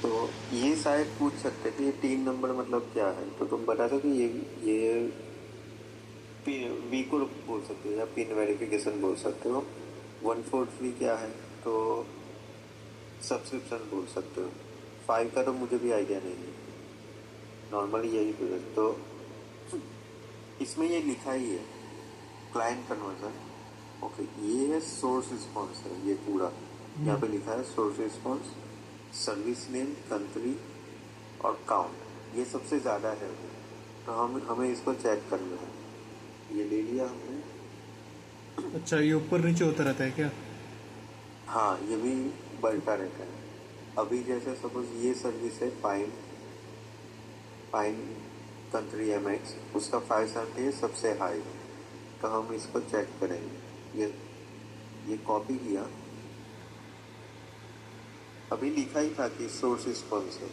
तो ये शायद पूछ सकते कि ये 3 नंबर मतलब क्या है, तो तुम बता दो कि ये वी को बोल सकते हो या पिन वेरिफिकेशन बोल सकते हो। 143 क्या है, तो सब्सक्रिप्शन बोल सकते हो। 5 का तो मुझे भी आइडिया नहीं है, नॉर्मली यही तो इसमें ये लिखा ही है क्लाइंट कन्वर्जन। ओके, ये है सोर्स रिस्पॉन्स है, ये पूरा यहाँ पे लिखा है source response, service name, country और काउंट, ये सबसे ज़्यादा है। तो हमें इसको चेक करना है। ये ले लिया हमने। अच्छा, ये ऊपर नीचे होता रहता है क्या? हाँ, ये भी बढ़ता रहता है। अभी जैसे सपोज ये सर्विस है पाइन पाइन कंट्री MX, उसका 570 है सबसे हाई। तो हम इसको चेक करेंगे। ये कॉपी किया, अभी लिखा ही था कि सोर्स रिस्पॉन्स है।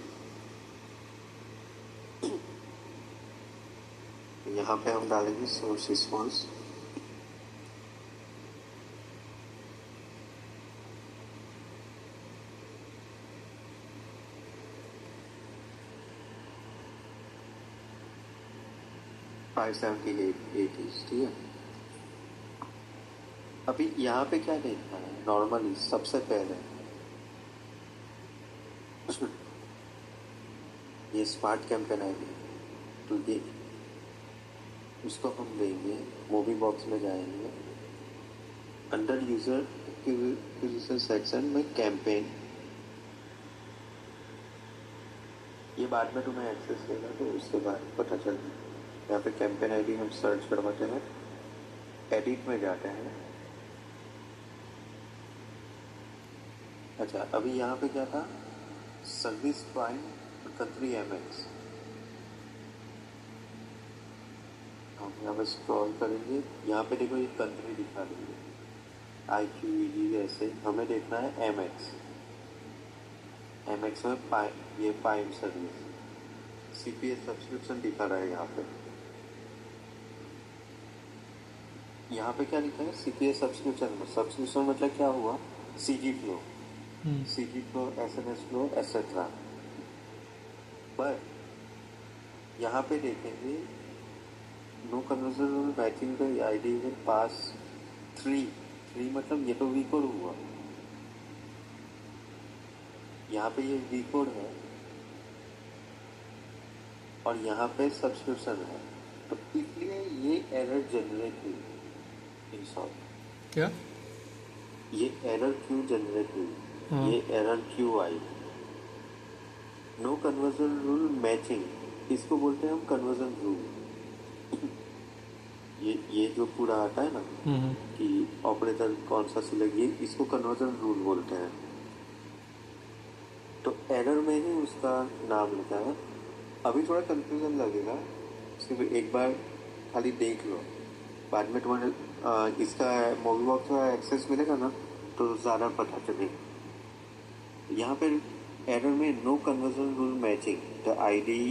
यहाँ पे हम डालेंगे source response. Five seventy eight ठीक है। अभी यहाँ पे क्या देखना है, नॉर्मली सबसे पहले ये स्मार्ट कैंपेन आईडी, तो ये उसको हम देंगे। मूवी बॉक्स में जाएंगे, अंडर यूजर एक्विजिशन सेक्शन में कैंपेन, ये बाद में तुम्हें एक्सेस देगा तो उसके बाद पता चलेगा। यहाँ पे कैंपेन आईडी हम सर्च करवाते हैं, एडिट में जाते हैं। अच्छा, अभी यहाँ पे क्या था, सर्विस प्राइम कंट्री MX। हम यहाँ पे स्क्रॉल करेंगे, यहाँ पे देखो ये कंट्री दिखा रही है IQED, ऐसे हमें देखना है MX में ये प्राइम सर्विस CPS सब्सक्रिप्शन दिखा रहा है यहाँ पे। यहाँ पे क्या लिखा है, CPS सब्सक्रिप्शन। सब्सक्रिप्शन मतलब क्या हुआ, CG flow, SMS flow, etcetera. पर यहाँ पे देखेंगे no conversion matching the ID with pass three मतलब ये तो वी कोड हुआ। यहाँ पे ये वी कोड है और यहाँ पे सब्सक्रिप्शन है, तो इसलिए ये एरर जनरेट हुई। इन शॉर्ट, क्या? ये एरर क्यों जनरेट हाँ। हुई, ये एरर क्यों आई, नो कन्वर्जन रूल मैचिंग, इसको बोलते हैं हम कन्वर्जन रूल। ये जो पूरा आता है ना कि ऑपरेटर कौन सा सिलेक्ट, ये इसको कन्वर्जन रूल बोलते हैं। तो एरर में ही उसका नाम लिखा है। अभी थोड़ा कंफ्यूजन लगेगा, सिर्फ एक बार खाली देख लो, बाद में तुम्हारे इसका मूवी बॉक्स का एक्सेस मिलेगा ना तो ज़्यादा पता चलेगा। यहाँ पे एरर में no conversion rule matching the ID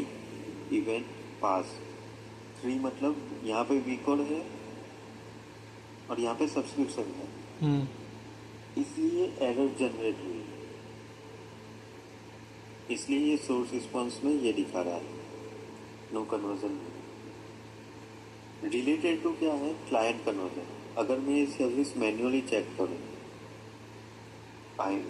event pass three, मतलब यहाँ पे वी कोड है और यहाँ पे सब्सक्रिप्शन है, इसलिए एरर जनरेट हुई। इसलिए ये सोर्स रिस्पॉन्स में ये दिखा रहा है नो कन्वर्जन। रिलेटेड टू क्या है, क्लाइंट कन्वर्जन। अगर मैं ये सर्विस मैन्युअली चेक करूँ, फाइन,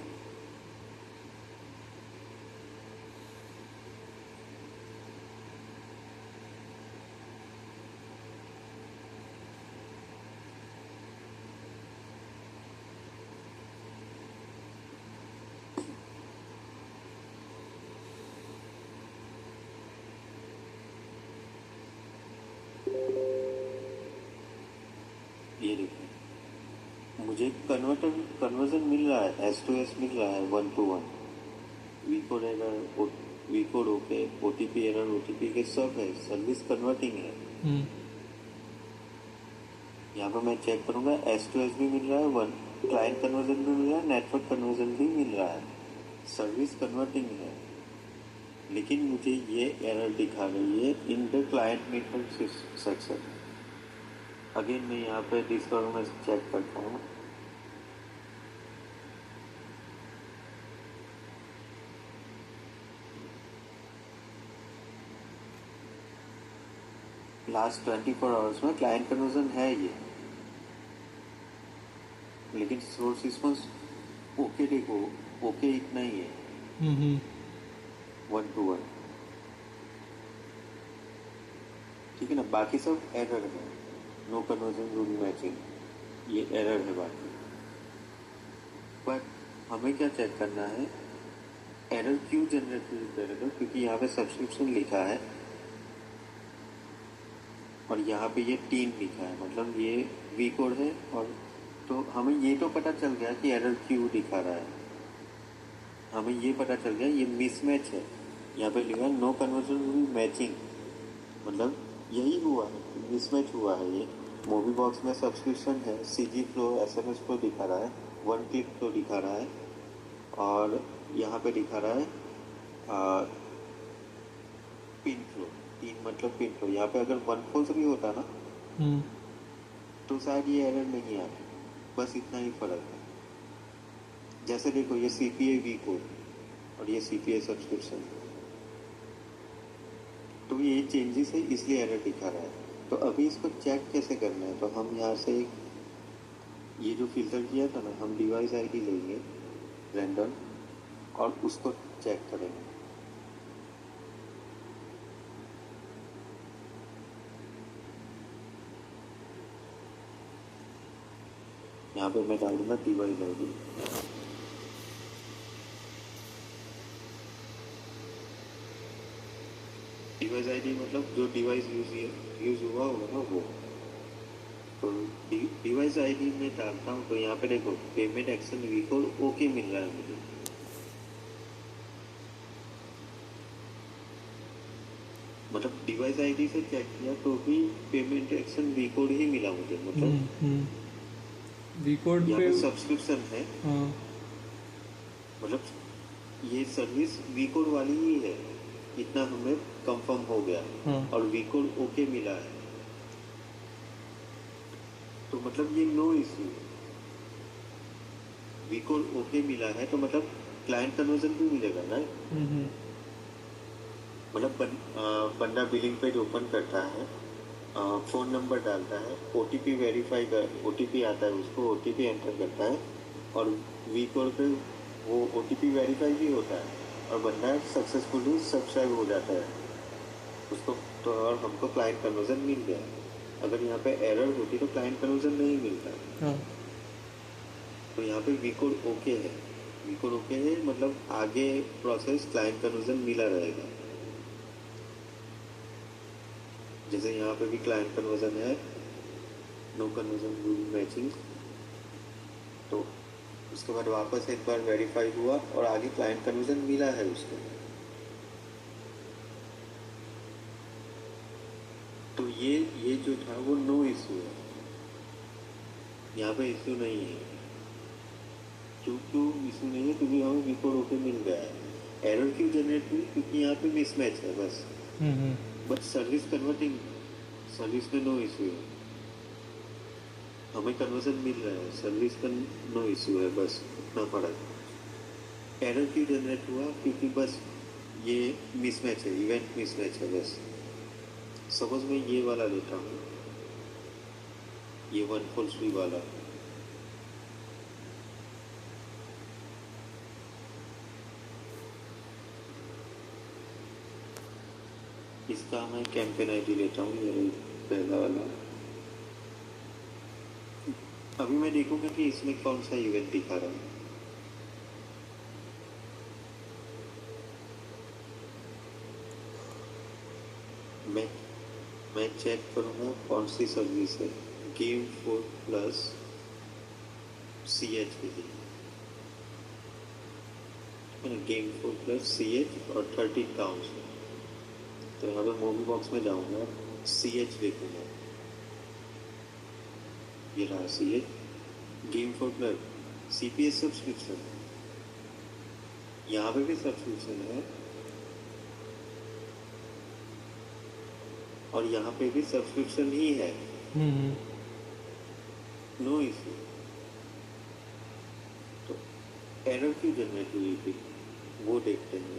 ये देखिए मुझे कन्वर्जन मिल रहा है, S2S मिल रहा है 1 to 1। V code error, V code okay, OTP error, OTP के सब है, सर्विस कन्वर्टिंग है। यहाँ पर मैं चेक करूंगा, S2S भी मिल रहा है 1, क्लाइंट कन्वर्जन भी मिल रहा है, नेटवर्क कन्वर्जन भी मिल रहा है, सर्विस कन्वर्टिंग है। लेकिन मुझे ये एरर दिखा रही है in the client network section. Again मैं यहाँ पे डिस्कवर में चेक करता हूँ, लास्ट 24 आवर्स में क्लाइंट कन्वर्जन है ये, लेकिन सोर्स रिस्पॉन्स ओके देखो, ओके इतना ही है, हम्म 1 to 1, ठीक है ना। बाकी सब एरर है, नो कन्वर्जन रूल मैचिंग, ये एरर है बाकी। बट हमें क्या चेक करना है, एरर क्यों जनरेट करेगा, क्योंकि यहाँ पे सब्सक्रिप्शन लिखा है और यहाँ पे ये 3 लिखा है, मतलब ये वी कोड है। और तो हमें ये तो पता चल गया कि एरर क्यों दिखा रहा है, हमें ये पता चल गया ये मिसमैच है। यहाँ पे लिखा है नो कन्वर्जन रूल मैचिंग, मतलब यही हुआ है, मिसमैच हुआ है। ये मूवी बॉक्स में सब्सक्रिप्शन है, सीजी फ्लो एसएमएस फ्लो दिखा रहा है, 1 क्लिक फ्लो दिखा रहा है, और यहाँ पे दिखा रहा है पिन फ्लो, 3 मतलब पिन फ्लो। यहाँ पे अगर 1 फोल्स भी होता ना हम्म तो शायद ये एरर नहीं आता, बस इतना ही फर्क है। जैसे देखो ये सीपीए वी कोड और ये सीपीए सब्सक्रिप्शन, तो ये चेंजेस है इसलिए एरर दिखा रहा है। तो अभी इसको चेक कैसे करना है, तो हम यहाँ से ये जो फिल्टर किया था ना, हम डिवाइस आईडी लेंगे रैंडम और उसको चेक करेंगे। यहाँ पे मैं डाल दूंगा डिवाइस आईडी। डिवाइस आईडी मतलब जो डिवाइस यूज हुआ होगा ना वो। तो डिवाइस आईडी में डालता हूँ, तो यहाँ पे देखो पेमेंट एक्शन वी4 ओके मिल रहा है मुझे। मतलब डिवाइस आईडी से चेक किया तो भी पेमेंट एक्शन वी कोड ही मिला मुझे, मतलब वी कोड यहाँ पे पे सब्सक्रिप्शन है, हाँ मतलब ये सर्विस वी कोड वाली ही है, इतना हमें कंफर्म हो गया। हाँ और वी कोड ओके मिला है, तो मतलब ये no issue. V code okay मिला है तो मतलब क्लाइंट कन्वर्जन भी मिलेगा ना। हम्म मतलब बंदा बिलिंग पेज ओपन करता है, फ़ोन नंबर डालता है, ओटीपी वेरीफाई कर, ओटीपी आता है, उसको ओटीपी एंटर करता है और वी कोड पे वो ओटीपी वेरीफाई भी होता है और बंदा सक्सेसफुली सब्सक्राइब हो जाता है उसको, तो और हमको क्लाइंट कन्वर्जन मिल गया। अगर यहाँ पे एरर होती तो क्लाइंट कन्वर्जन नहीं मिलता। हाँ तो यहाँ पे वी कोड ओके है, वी कोड ओके है, मतलब आगे प्रोसेस क्लाइंट कन्वर्जन मिला रहेगा। जैसे यहाँ पे भी क्लाइंट कन्वर्जन है, नो कन्वर्जन रूल मैचिंग, तो उसके बाद वापस एक बार वेरीफाई हुआ और आगे क्लाइंट कन्वर्जन मिला है उसको। तो ये जो था वो नो इश्यू है, यहाँ पे इश्यू नहीं है। क्यों इश्यू नहीं है, क्योंकि हमें वी कोड ओके मिल गया है। एरर क्यों जनरेट हुई, क्योंकि यहाँ पे मिसमैच है बस। हम्म बट सर्विस कन्वर्टिंग, सर्विस में नो इश्यू है, हमें कन्वर्जन मिल रहा है, सर्विस का नो इश्यू है, बस उतना फर्क। एरर क्यों जनरेट हुआ, क्योंकि बस ये मिसमैच है, इवेंट मिसमैच है बस। सपोज मैं ये वाला लेता हूँ, ये 1 4 3 वाला, इसका मैं कैंपेन आईडी लेता हूँ, ये पहला वाला। अभी मैं देखूंगा कि इसमें कौन सा इवेंट दिखा रहा है। मैं चेक करूंगा कौन सी सर्विस है, गेम 4 प्लस CH के लिए, गेम 4 प्लस CH और 13 काउंट्स। तो यहाँ पे मूवी बॉक्स में जाऊंगा, CH देखूंगा, ये रहा CH, game 4 plus CPS subscription, यहाँ पे भी सब्सक्रिप्शन है और यहाँ पे भी सब्सक्रिप्शन ही है, हम्म नो इश्यू। तो एरर क्यों जनरेट हुई थी वो देखते हैं।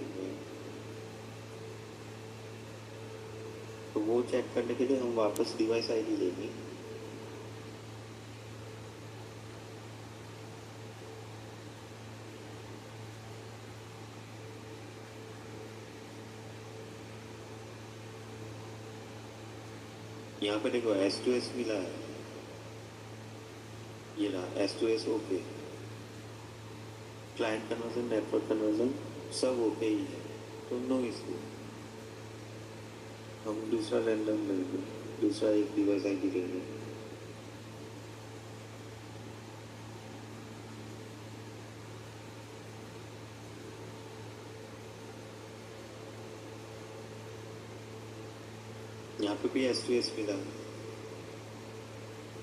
तो तो वो चेक करने के लिए हम वापस डिवाइस आईडी लेंगे। यहाँ पे देखो S2S मिला है, ये रहा S2S okay. Client conversion, network conversion सब ओके ही है, तो नो इशू। हम दूसरा रैंडम लेंगे, दूसरा एक डिवाइस आईडी लेंगे। यहाँ पे भी S2S मिला,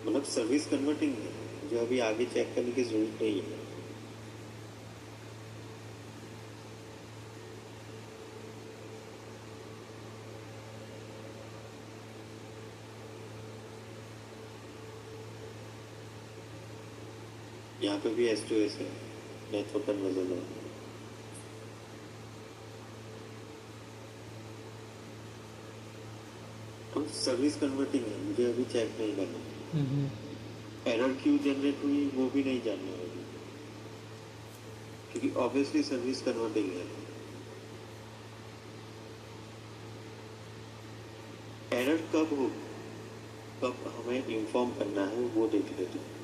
मतलब सर्विस कन्वर्टिंग है, जो अभी आगे चेक करने की जरूरत नहीं है। यहाँ पे भी S2S है, नेटवर्क कन्वर्जन है। तो सर्विस कन्वर्टिंग है, मुझे अभी चेक नहीं करना। एरर क्यों जनरेट हुई वो भी नहीं जानना होगी, क्योंकि ऑब्वियसली सर्विस कन्वर्टिंग है। एरर कब हो, कब हमें इन्फॉर्म करना है वो देख लेते हैं।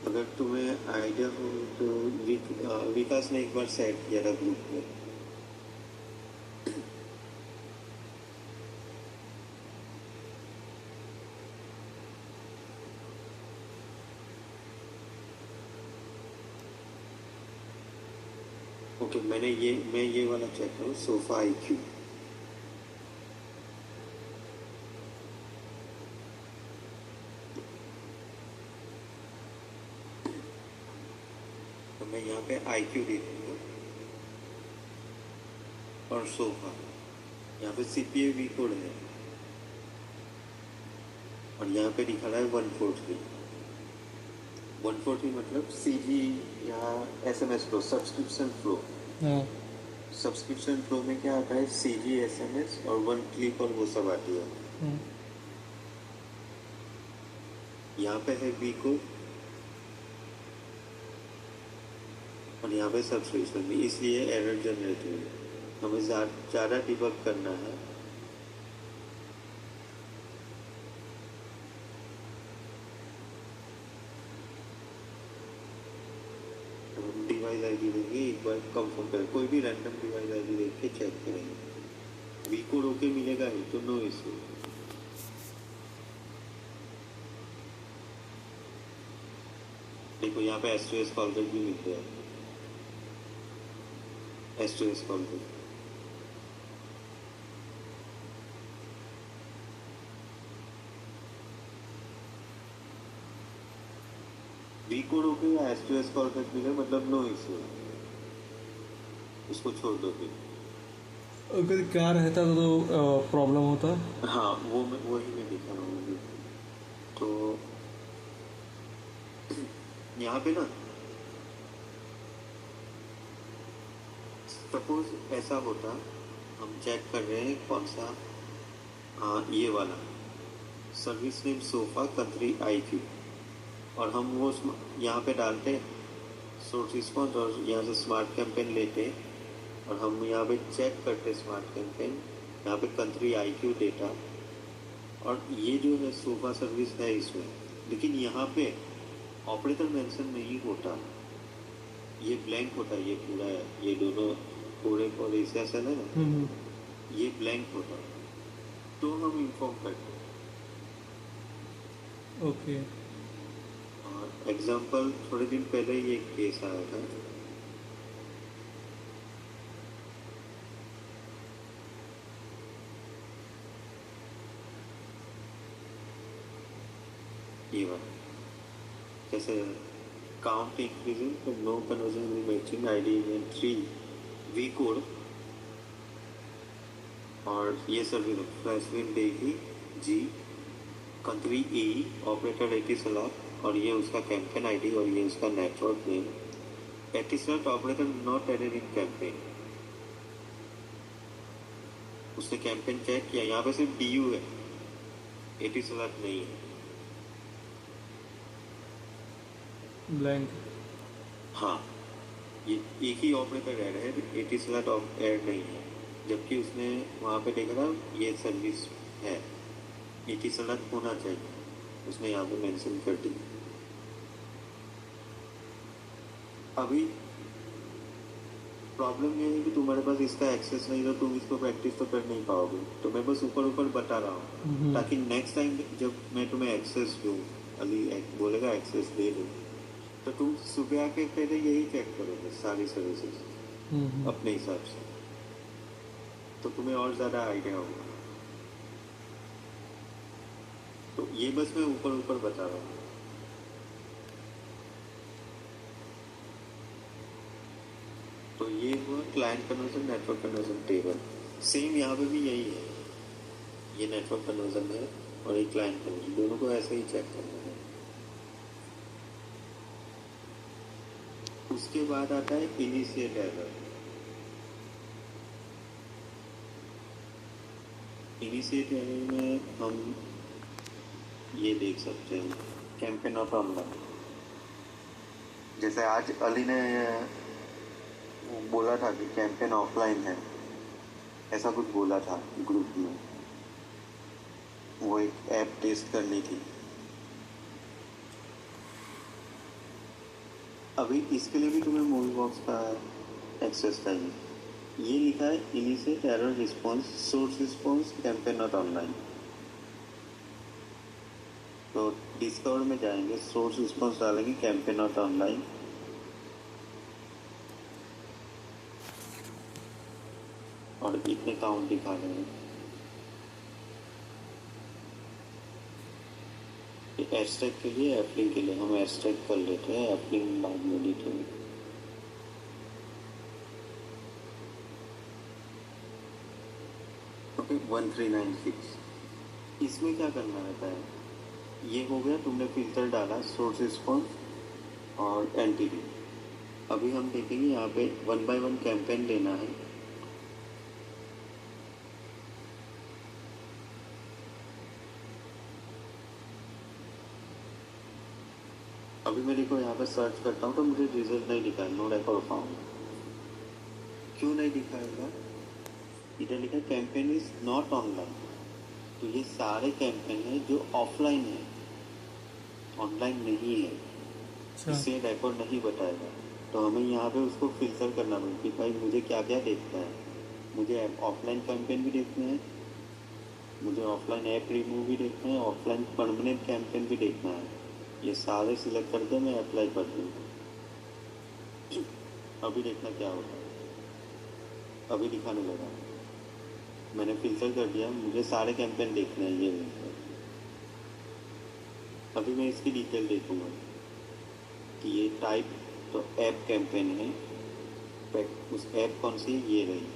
अगर तुम्हें आइडिया हो तो विकास ने एक बार सेट किया था ग्रुप में। ओके, मैं ये वाला चेक करूँ, सोफा IQ। तो मैं यहाँ पे IQ देखूंगा और सोफा, यहाँ पे CPA V कोड है और यहाँ पे दिखा रहा है 143। 143 मतलब CG या SMS flow, subscription flow. Subscription flow में क्या आता है, CG, SMS और 1 क्लिक और वो सब आती है। यहाँ पे है V कोड और यहाँ पे सब्सक्रिप्शन भी, इसलिए एरर जनरेट हुई। हमें ज़्यादा डिबग करना है। डिवाइस आईडी देंगे, एक बार कंफर्म करें, कोई भी रैंडम डिवाइस आईडी देख के चेक करेंगे। V कोड ओके मिलेगा ही तो नो इशू। देखो यहाँ पे S2S कॉल बैक भी मिल गया है, S2S call back. V code okay या S2S कॉल बैक मिले मतलब नो इशू, उसको छोड़ दो फिर। अगर क्या रहता तो प्रॉब्लम होता। हाँ, वही मैं दिखा रहा हूँ अभी। तो यहाँ पे ना सपोज ऐसा होता, हम चेक कर रहे हैं कौन सा, ये वाला service name sofa country IQ, और हम वो यहाँ पे डालते सोर्स रिस्पॉन्स और यहाँ से स्मार्ट कैंपेन लेते और हम यहाँ पे चेक करते स्मार्ट कैंपेन, यहाँ पे कंट्री IQ डेटा, और ये जो है सोफा सर्विस है इसमें, लेकिन यहाँ पे ऑपरेटर मेंशन नहीं होता, ये ब्लैंक होता है, ये पूरा है, ये दोनों पूरे और ऐसा है ना, ये ब्लैंक होता, तो हम इन्फॉर्म करते। ओके। और एग्जांपल थोड़े दिन पहले ही एक केस आया था, ये वाला, जैसे काउंट इंक्रीजिंग तो नो कन्वर्जन मैचिंग ID में 3 V कोड, और ये सर्विस फ्लैशविन daily G country E operator 80 सलाह, और ये उसका कैंपेन ID और ये उसका network name, Etisalat operator not added in campaign. उसने कैंपेन चेक किया, यहाँ पे सिर्फ DU है, एटिसलट नहीं है। ब्लैंक। हाँ, ये एक ही ऑपरेटर ऐड है, एटिसलट ऐड नहीं है, जबकि उसने वहाँ पे देखा था ये सर्विस है, एटिसलट होना चाहिए, उसने यहाँ पे मेंशन कर दी। अभी प्रॉब्लम ये है कि तुम्हारे पास इसका एक्सेस नहीं, तो तुम इसको प्रैक्टिस तो कर नहीं पाओगे। तो मैं बस ऊपर ऊपर बता रहा हूँ ताकि नेक्स्ट टाइम जब मैं तुम्हें एक्सेस दूँ, अली बोलेगा एक्सेस दे दो, तो तुम सुबह आके पहले यही चेक करोगे सारी सर्विसेज अपने हिसाब से, तो तुम्हें और ज़्यादा आइडिया होगा। तो ये बस मैं ऊपर ऊपर बता रहा हूँ। तो ये हुआ client conversion, network conversion table. Same यहाँ पे भी यही है, ये नेटवर्क कन्वर्जन है और ये क्लाइंट कन्वर्जन, दोनों को ऐसे ही चेक करना है। उसके बाद आता है इनिशिएट एरर। इनिशिएट एरर में हम ये देख सकते हैं कैंपेन ऑफ ऑनलाइन। जैसे आज अली ने बोला था कि कैंपेन ऑफलाइन है, ऐसा कुछ बोला था ग्रुप में, वो एक ऐप टेस्ट करनी थी। अभी इसके लिए भी तुम्हें मूवी बॉक्स का एक्सेस चाहिए। ये लिखा है initiate error response, source response, campaign not online. तो डिस्कवर में जाएंगे, सोर्स रिस्पॉन्स डालेंगे, कैंपेन नॉट ऑनलाइन, और इतने काउंट दिखा रहे हैं। एयरस्ट्राइक के लिए, एयरप्लेन के लिए हम एयरस्ट्राइक कर लेते हैं, एयरप्लेन बाद में लिखेंगे। ओके, 1396। इसमें क्या करना रहता है, ये हो गया, तुमने फिल्टर डाला, सोर्स रिस्पॉन्स और एंटिटी। अभी हम देखेंगे यहाँ पे 1 by 1 कैंपेन लेना है। अभी मैं देखो यहाँ पे सर्च करता हूँ तो मुझे रिजल्ट नहीं दिखा है, नो रिकॉर्ड फाउंड। क्यों नहीं दिखाएगा, इधर लिखा कैंपेन इज नॉट ऑनलाइन। तो ये सारे कैंपेन है जो ऑफलाइन है, ऑनलाइन नहीं है, इससे रिकॉर्ड नहीं बताएगा। तो हमें यहाँ पे उसको फिल्टर करना पड़ेगा कि भाई मुझे क्या क्या देखना है। मुझे ऑफलाइन कैंपेन भी देखना है, मुझे ऑफलाइन ऐप रिमूव भी देखना है, ऑफलाइन परमानेंट कैंपेन भी देखना है। ये सारे सिलेक्ट करके मैं अप्लाई कर दूँ। अभी देखना क्या होता है, अभी दिखाने लगा, मैंने फिल्टर कर दिया, मुझे सारे कैंपेन देखने हैं ये। अभी मैं इसकी डिटेल देखूंगा कि ये टाइप तो ऐप कैंपेन है, उस ऐप कौन सी ये रही,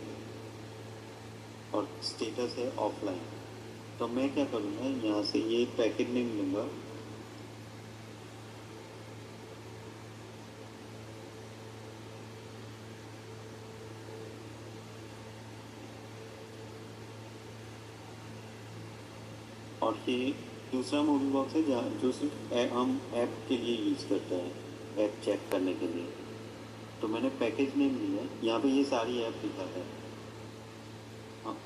और स्टेटस है ऑफलाइन। तो मैं क्या करूँगा, यहाँ से ये पैकेट नेम लूँगा, और ये दूसरा मूवी बॉक्स है जहाँ जो सिर्फ हम ऐप के लिए यूज़ करते हैं, ऐप चेक करने के लिए। तो मैंने पैकेज नेम लिया, यहाँ पे ये सारी ऐप लिखा है। हाँ,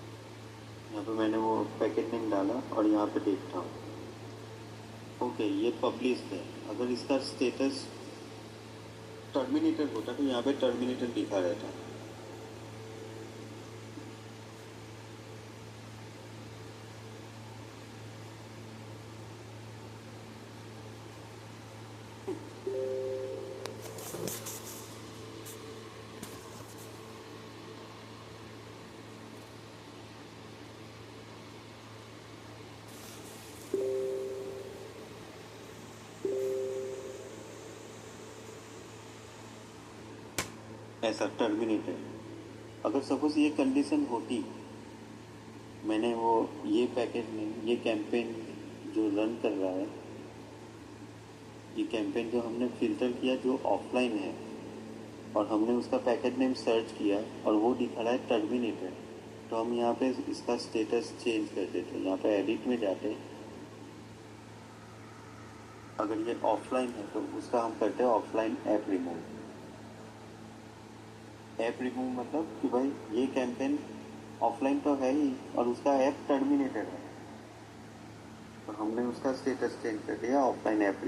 यहाँ पे मैंने वो पैकेज नेम डाला और यहाँ पे देखता हूँ। ओके, ये पब्लिश्ड है। अगर इसका स्टेटस टर्मिनेटेड होता तो यहाँ पे टर्मिनेटेड लिखा रहता। ऐसा टर्मिनेटेड। अगर सपोज ये कंडीशन होती, मैंने वो ये पैकेज में ये कैंपेन जो रन कर रहा है, ये कैंपेन जो हमने फिल्टर किया जो ऑफलाइन है, और हमने उसका पैकेट नेम सर्च किया और वो दिखा रहा है टर्मिनेटेड। तो हम यहाँ पे इसका स्टेटस चेंज कर देते हैं। यहाँ पे एडिट में जाते, अगर ये ऑफलाइन है तो उसका हम करते हैं offline app remove. App remove मतलब कि भाई ये कैंपेन ऑफलाइन तो है ही और उसका ऐप टर्मिनेटेड है, तो हमने उसका स्टेटस चेंज कर दिया ऑफलाइन ऐप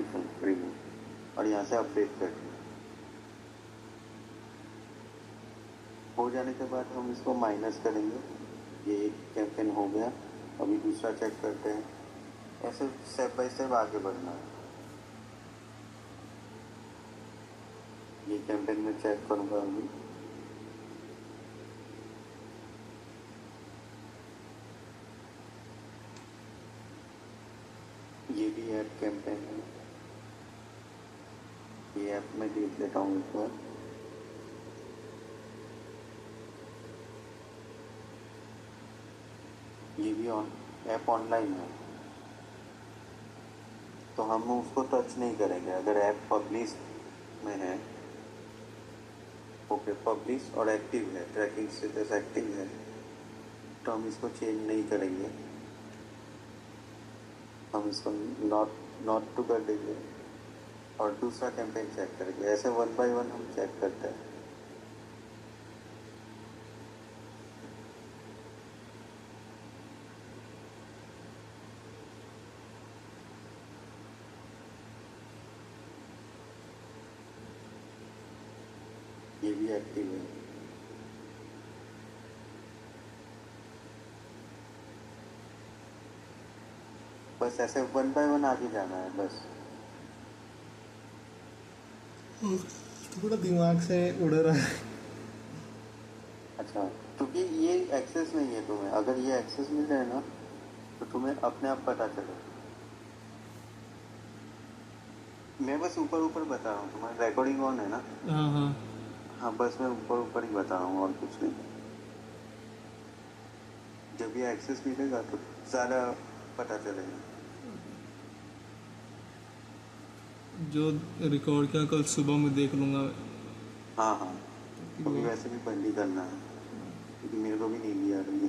रिमूव और यहाँ से अपडेट कर दिया। हो जाने के बाद हम इसको माइनस करेंगे। ये एक कैंपेन हो गया, अभी दूसरा चेक करते हैं। ऐसे स्टेप बाय स्टेप आगे बढ़ना है। ये कैंपेन में चेक करूँगा अभी। ये भी ऐप कैंपेन है, ये ऐप में देख लेता हूँ एक बार। ये भी ऐप ऑनलाइन है, तो हम उसको टच नहीं करेंगे। अगर ऐप पब्लिश में है, ओके पब्लिश और एक्टिव है, ट्रैकिंग स्टेटस एक्टिव है, तो हम इसको चेंज नहीं करेंगे। हम इसको नॉट टू कर देंगे और दूसरा कैंपेन चेक करेंगे। ऐसे वन बाय वन हम चेक करते हैं। ये भी एक्टिव है। बस ऐसे वन बाय वन आगे जाना है बस। थोड़ा दिमाग से उड़ रहा है। अच्छा, क्योंकि ये एक्सेस नहीं है तुम्हें। अगर ये एक्सेस मिल जाए ना तो तुम्हें अपने आप पता चले। मैं बस ऊपर ऊपर बता रहा हूँ, तुम्हारा रिकॉर्डिंग ऑन है ना? हाँ हाँ। हाँ, बस मैं ऊपर ऊपर ही बता रहा हूँ और कुछ नहीं। जब ये एक्सेस मिलेगा तो ज़्यादा पता चलेगा। जो रिकॉर्ड किया कल सुबह में देख लूँगा। हाँ हाँ, अभी वैसे भी बंद ही करना है क्योंकि मेरे को भी नींद आ रही है।